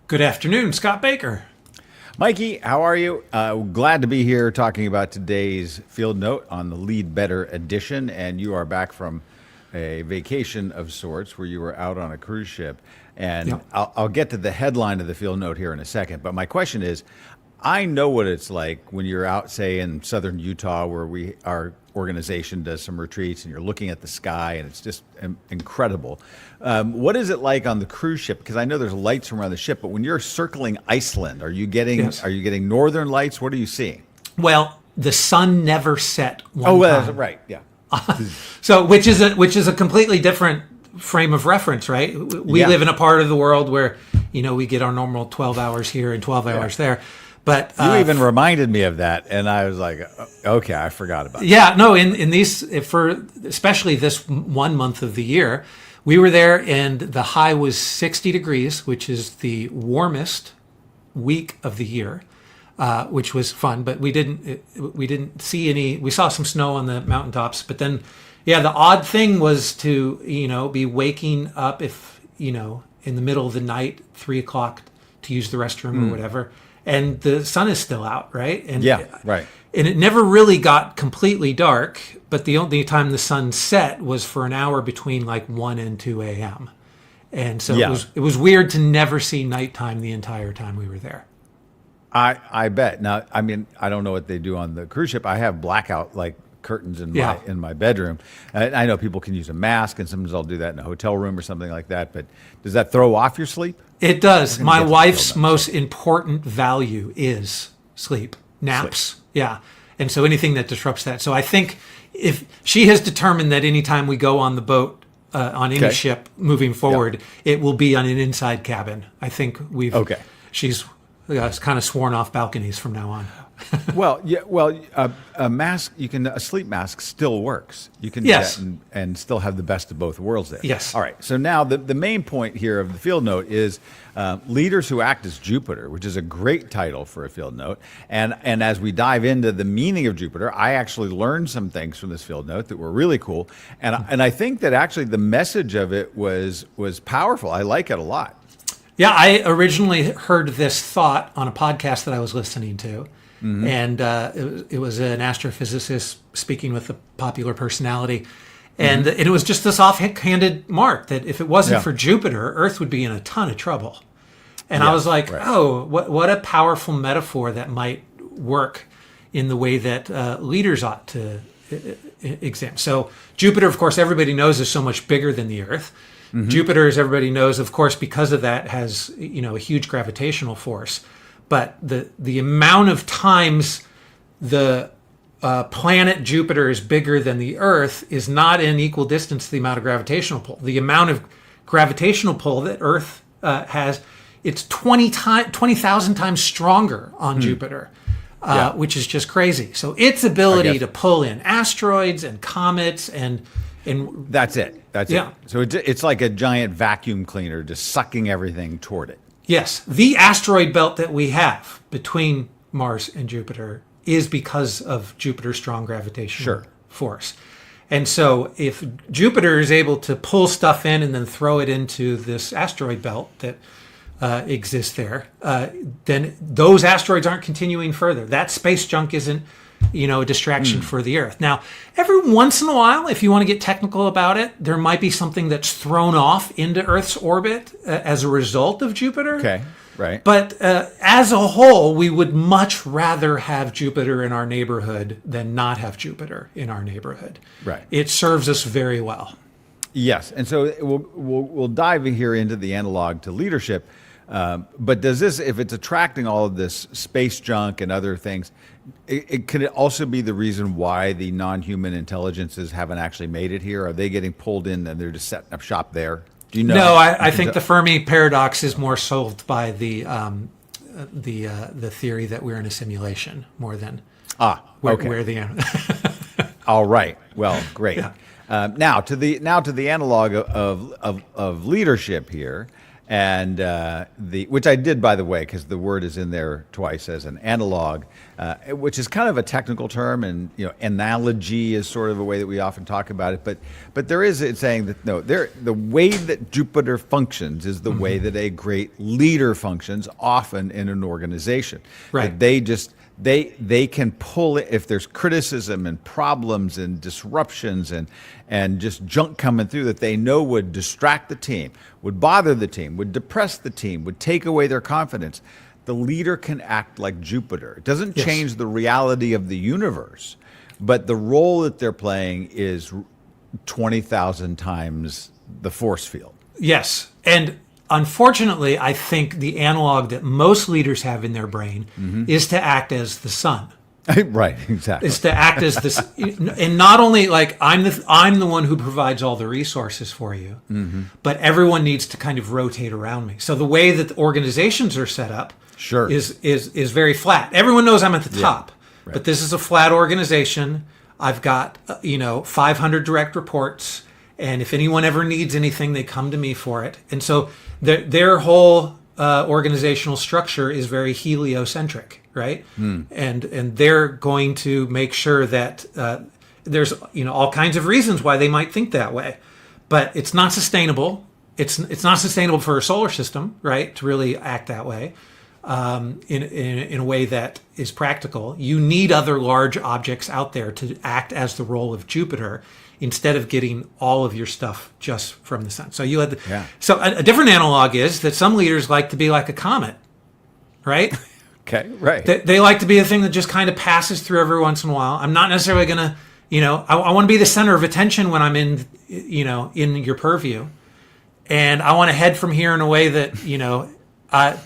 Good afternoon, Scott Baker. Mikey, how are you? Glad to be here talking about today's field note on the Lead Better edition. And you are back from a vacation of sorts where you were out on a cruise ship. And Yep. I'll get to the headline of the field note here in a second. But my question is, I know what it's like when you're out, say, in southern Utah, where our organization does some retreats, and you're looking at the sky, and it's just incredible. What is it like on the cruise ship? Because I know there's lights around the ship, but when you're circling Iceland, are you getting Yes. northern lights? What are you seeing? Well, the sun never set one Oh, well, time. that's right. Yeah. So, which is a completely different frame of reference, right? We Yeah. live in a part of the world where, we get our normal 12 hours here and 12 hours there. But You even reminded me of that, and I was like, okay, I forgot about it. yeah, no, in these, for especially this 1 month of the year, we were there and the high was 60 degrees, which is the warmest week of the year, which was fun. But we didn't see any. We saw some snow on the mountaintops, but then, yeah, the odd thing was to be waking up if in the middle of the night, 3 o'clock, to use the restroom or whatever, and the sun is still out, right? And Yeah, right. And it never really got completely dark, but the only time the sun set was for an hour between like 1 and 2 a.m. And so Yeah. it was weird to never see nighttime the entire time we were there. I bet. Now, I mean, I don't know what they do on the cruise ship. I have blackout like curtains in my bedroom. I know people can use a mask, and sometimes I'll do that in a hotel room or something like that. But does that throw off your sleep? It does. gonna My get to wife's the film most important value is sleep, naps. Yeah. And so anything that disrupts that. So I think if she has determined that anytime we go on the boat, on any Okay. ship moving forward, it will be on an inside cabin. I think Okay. she's kind of sworn off balconies from now on. Well, yeah. Well, a mask. A sleep mask still works. You can Yes. do that and still have the best of both worlds there. Yes. All right. So now the main point here of the field note is leaders who act as Jupiter, which is a great title for a field note. And as we dive into the meaning of Jupiter, I actually learned some things from this field note that were really cool. And I think that actually the message of it was powerful. I like it a lot. Yeah, I originally heard this thought on a podcast that I was listening to. And it was an astrophysicist speaking with a popular personality. And it was just this offhanded mark that if it wasn't Yeah. for Jupiter, Earth would be in a ton of trouble. And I Yeah, was like, right. oh, what a powerful metaphor that might work in the way that leaders ought to examine. So Jupiter, of course, everybody knows is so much bigger than the Earth. Jupiter, as everybody knows, of course, because of that, has a huge gravitational force. But the amount of times the planet Jupiter is bigger than the Earth is not in equal distance to the amount of gravitational pull. The amount of gravitational pull that Earth has, it's 20,000 times stronger on Jupiter, which is just crazy. So its ability to pull in asteroids and comets and That's it. That's Yeah. it. So it's like a giant vacuum cleaner just sucking everything toward it. yes, the asteroid belt that we have between Mars and Jupiter is because of Jupiter's strong gravitational force. And so if Jupiter is able to pull stuff in and then throw it into this asteroid belt that exists there, then those asteroids aren't continuing further. That space junk isn't a distraction for the Earth. Now, every once in a while, if you want to get technical about it, there might be something that's thrown off into Earth's orbit as a result of Jupiter. Okay. Right. But as a whole, we would much rather have Jupiter in our neighborhood than not have Jupiter in our neighborhood. Right. It serves us very well. Yes, and so we'll dive in here into the analog to leadership. But does this, if it's attracting all of this space junk and other things, could it also be the reason why the non-human intelligences haven't actually made it here? Are they getting pulled in and they're just setting up shop there? Do you know? No, I think the Fermi paradox is more solved by the theory that we're in a simulation more than where the All right. Well, great. Yeah. Now to the analog of leadership here, And which I did, by the way, because the word is in there twice as an analog, which is kind of a technical term, and analogy is sort of a way that we often talk about it. But there is it saying that no, the way that Jupiter functions is the way that a great leader functions, often in an organization. Right. That they can pull it if there's criticism and problems and disruptions and just junk coming through that they know would distract the team, would bother the team, would depress the team, would take away their confidence. The leader can act like Jupiter. It doesn't change the reality of the universe, but the role that they're playing is 20,000 times the force field. Yes. And unfortunately, I think the analog that most leaders have in their brain is to act as the sun. Right, exactly. Is to act as this, and not only like I'm the one who provides all the resources for you, but everyone needs to kind of rotate around me. So the way that the organizations are set up, is very flat. Everyone knows I'm at the top, but this is a flat organization. I've got 500 direct reports, and if anyone ever needs anything, they come to me for it. And so their whole organizational structure is very heliocentric, right? And they're going to make sure that there's all kinds of reasons why they might think that way, but it's not sustainable. It's not sustainable for a solar system, right? To really act that way in a way that is practical. You need other large objects out there to act as the role of Jupiter, instead of getting all of your stuff just from the sun. So you had so a different analog is that some leaders like to be like a comet, right? Okay, right. They like to be a thing that just kind of passes through every once in a while. I'm not necessarily going to, I want to be the center of attention when I'm in your purview. And I want to head from here in a way that,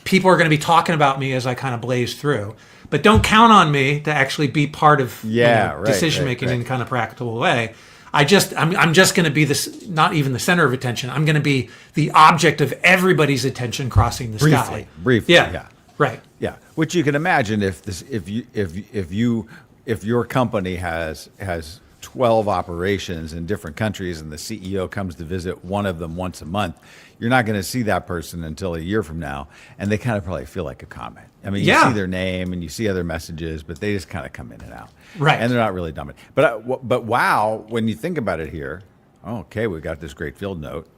people are going to be talking about me as I kind of blaze through. But don't count on me to actually be part of decision-making in kind of practical way. I'm just going to be this, not even the center of attention. I'm going to be the object of everybody's attention crossing the sky. Briefly. Yeah. Right. Yeah. Which you can imagine if your company has 12 operations in different countries and the CEO comes to visit one of them once a month, you're not going to see that person until a year from now, and they kind of probably feel like a comet. I mean, you see their name and you see other messages, but they just kind of come in and out. Right. And they're not really dominant. But wow, when you think about it here, okay, we got this great field note,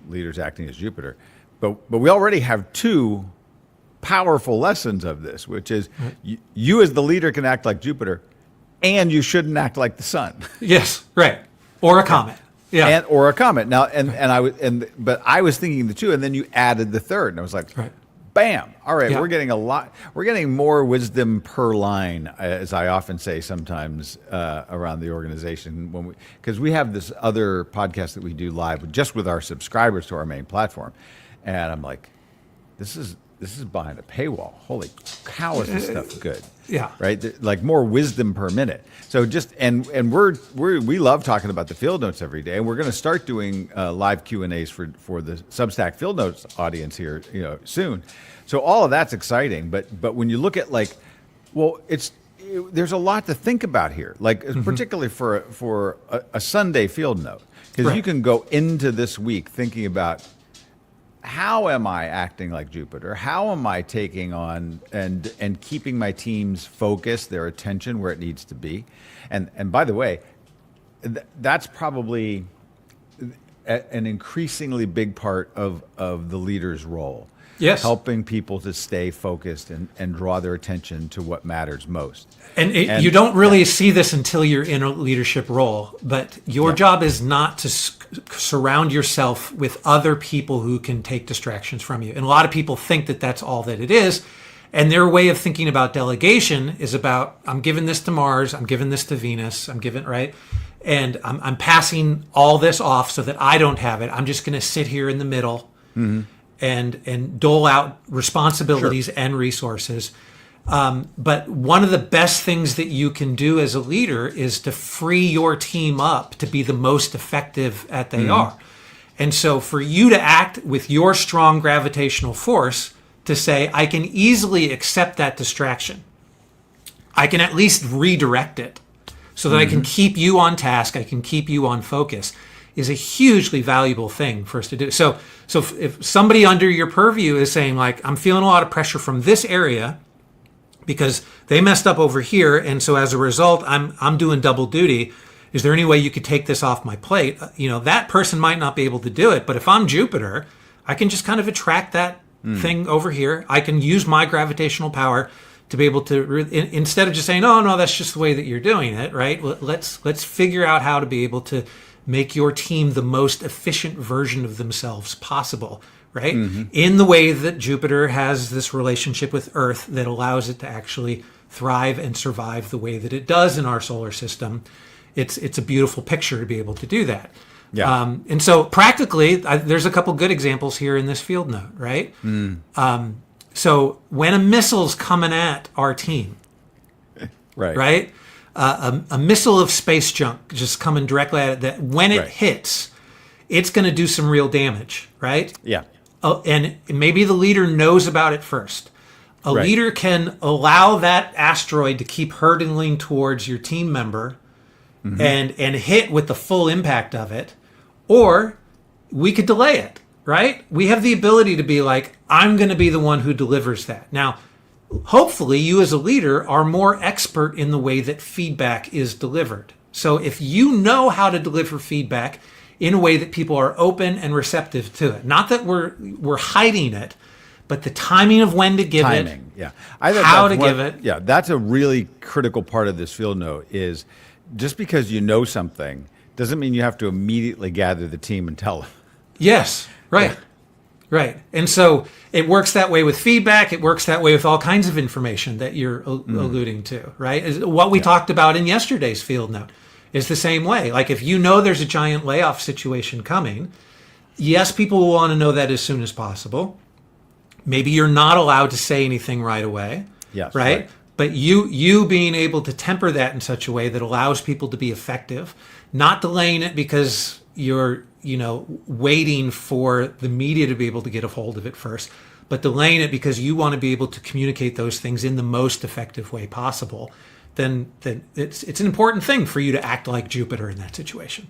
leaders acting as Jupiter, but we already have two powerful lessons of this, which is you as the leader can act like Jupiter, and you shouldn't act like the sun. Yes, right. Or a comet. Yeah. Or a comet. Now, but I was thinking the two, and then you added the third, and I was like, bam! All right, we're getting more wisdom per line, as I often say sometimes around the organization because we have this other podcast that we do live just with our subscribers to our main platform, and I'm like, this is behind a paywall. Holy cow, is this stuff good? Yeah. Right? Like more wisdom per minute. So and we love talking about the field notes every day. And we're going to start doing live Q&As for the Substack field notes audience here, soon. So all of that's exciting. But when you look at there's a lot to think about here, particularly for a Sunday field note, because you can go into this week thinking about, how am I acting like Jupiter? How am I taking on and keeping my teams focused, their attention where it needs to be? And by the way, that's probably an increasingly big part of the leader's role. Yes. Helping people to stay focused and draw their attention to what matters most. And you don't really see this until you're in a leadership role, but your job is not to surround yourself with other people who can take distractions from you. And a lot of people think that that's all that it is. And their way of thinking about delegation is about, I'm giving this to Mars, I'm giving this to Venus, and I'm passing all this off so that I don't have it. I'm just going to sit here in the middle and dole out responsibilities and resources. But one of the best things that you can do as a leader is to free your team up to be the most effective at they are. And so for you to act with your strong gravitational force to say, I can easily accept that distraction. I can at least redirect it so that I can keep you on task. I can keep you on focus. is a hugely valuable thing for us to do. So if somebody under your purview is saying like, I'm feeling a lot of pressure from this area because they messed up over here, and so as a result, I'm doing double duty. Is there any way you could take this off my plate? That person might not be able to do it, but if I'm Jupiter, I can just kind of attract that thing over here. I can use my gravitational power to be able to, instead of just saying, oh, no, that's just the way that you're doing it, right? Let's figure out how to be able to make your team the most efficient version of themselves possible, right? In the way that Jupiter has this relationship with Earth that allows it to actually thrive and survive the way that it does in our solar system. It's a beautiful picture to be able to do that. Yeah. And so practically, there's a couple good examples here in this field note, right? So when a missile's coming at our team, right? A missile of space junk just coming directly at it, that when it hits, it's going to do some real damage, right? Yeah. And maybe the leader knows about it first. A leader can allow that asteroid to keep hurtling towards your team member and hit with the full impact of it, or we could delay it, right? We have the ability to be like, I'm going to be the one who delivers that. Now, hopefully you as a leader are more expert in the way that feedback is delivered. So if you know how to deliver feedback in a way that people are open and receptive to it, not that we're hiding it, but the timing of when to give it, yeah. I think how to give it. Yeah, that's a really critical part of this field note is just because you know something doesn't mean you have to immediately gather the team and tell them. Yes, right. Yeah. Right. And so it works that way with feedback. It works that way with all kinds of information that you're alluding to, right? What we talked about in yesterday's field note is the same way. Like if you know there's a giant layoff situation coming, yes, people will want to know that as soon as possible. Maybe you're not allowed to say anything right away, yes, right? But you being able to temper that in such a way that allows people to be effective, not delaying it because you're waiting for the media to be able to get a hold of it first, but delaying it because you want to be able to communicate those things in the most effective way possible, then it's an important thing for you to act like Jupiter in that situation.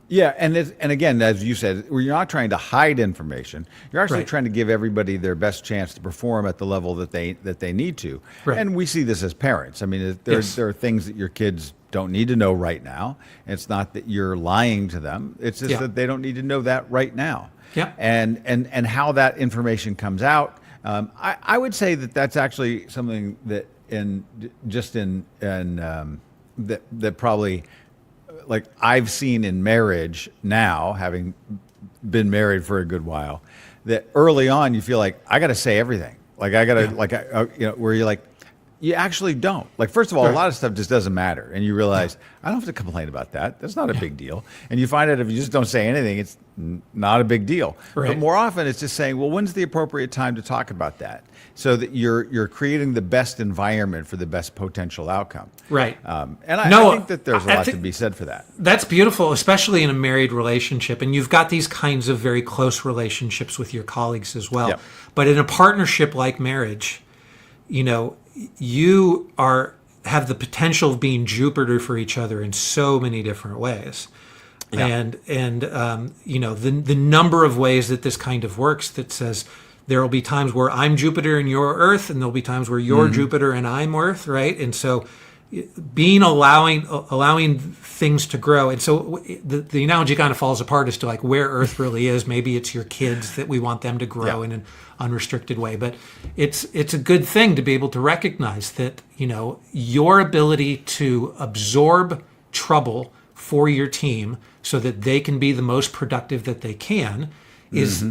Yeah, and again, as you said, you're not trying to hide information. You're actually trying to give everybody their best chance to perform at the level that they need to. Right. And we see this as parents. I mean, there are things that your kids don't need to know right now. It's not that you're lying to them. It's just that they don't need to know that right now. Yeah. And how that information comes out, I would say that that's actually something that that probably, like I've seen in marriage now, having been married for a good while, that early on you feel like I got to say everything. Like I got to, where you're like, you actually don't. Like, first of all, a lot of stuff just doesn't matter. And you realize, I don't have to complain about that. That's not a big deal. And you find out if you just don't say anything, it's not a big deal. Right. But more often it's just saying, well, when's the appropriate time to talk about that? So that you're creating the best environment for the best potential outcome. Right. And I think that there's a lot to be said for that. That's beautiful, especially in a married relationship. And you've got these kinds of very close relationships with your colleagues as well. Yep. But in a partnership like marriage, you have the potential of being Jupiter for each other in so many different ways. Yeah. And the number of ways that this kind of works, that says there will be times where I'm Jupiter and you're Earth, and there'll be times where you're Jupiter and I'm Earth, right? And so allowing things to grow. And so the analogy kind of falls apart as to like where Earth really is. Maybe it's your kids that we want them to grow in an unrestricted way. But it's a good thing to be able to recognize that, your ability to absorb trouble for your team so that they can be the most productive that they can is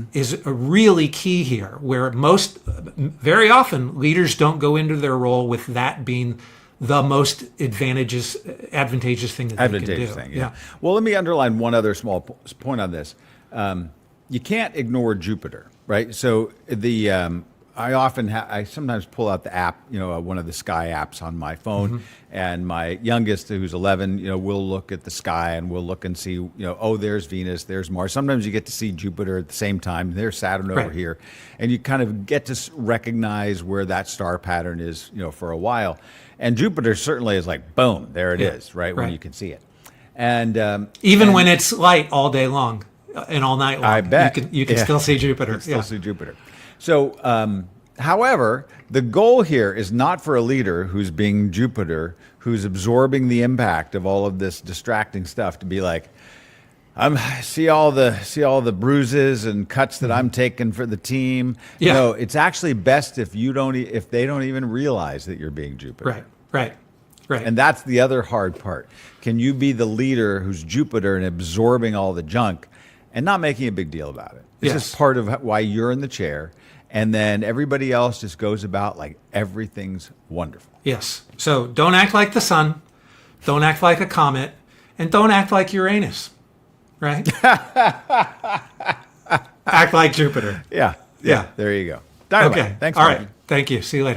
a really key here, where very often leaders don't go into their role with that being the most advantageous thing that they can do. Yeah. Well, let me underline one other small point on this. You can't ignore Jupiter, right? So I sometimes pull out the app, one of the sky apps on my phone, and my youngest, who's 11, will look at the sky and we'll look and see, oh, there's Venus, there's Mars. Sometimes you get to see Jupiter at the same time. There's Saturn over here, and you kind of get to recognize where that star pattern is, for a while. And Jupiter certainly is like, boom, there it is, right, when you can see it. And Even when it's light all day long and all night long, I bet you can still see Jupiter. Still see Jupiter. So, however, the goal here is not for a leader who's being Jupiter, who's absorbing the impact of all of this distracting stuff, to be like, see all the bruises and cuts that I'm taking for the team. Yeah. No, it's actually best if they don't even realize that you're being Jupiter. Right. And that's the other hard part. Can you be the leader who's Jupiter and absorbing all the junk and not making a big deal about it? It's just part of why you're in the chair. And then everybody else just goes about like everything's wonderful. Yes. So don't act like the sun. Don't act like a comet. And don't act like Uranus. Right? Act like Jupiter. Yeah. There you go. Okay. Thanks, All Mikey. right. Thank you. See you later.